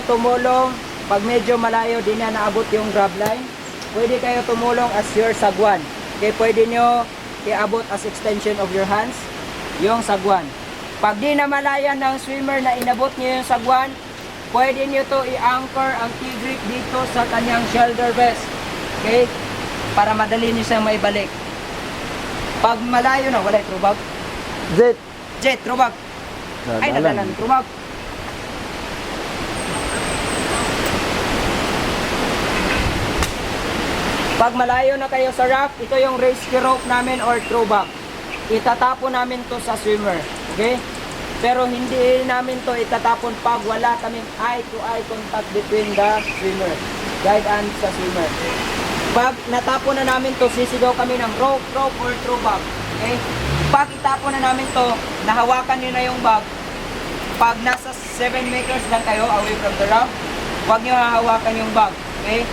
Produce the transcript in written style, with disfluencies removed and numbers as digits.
tumulong pag medyo malayo din na naabot yung grab line. Pwede kayo tumulong as your sagwan. Okay, pwede nyo iabot as extension of your hands yung sagwan. Pag di na malaya ng swimmer na inabot nyo yung sagwan, pwede nyo to i-anchor ang T-grip dito sa kanyang shoulder vest. Okay? Para madali nyo siyang maibalik. Pag malayo na, wala trubag. Jet, trubag. Ay, nadalan, trubag. Pag malayo na kayo sa rock, ito yung rescue rope namin or throwback. Itatapon namin to sa swimmer. Okay? Pero hindi namin to itatapon pag wala kaming eye-to-eye contact between the swimmer. Guide and sa swimmer. Pag natapon na namin to, sisigaw kami ng rope or throwback. Okay? Pag itapon na namin to, nahawakan nyo na yung bag. Pag nasa 7 meters lang kayo away from the rock, huwag nyo hahawakan yung bag. Okay?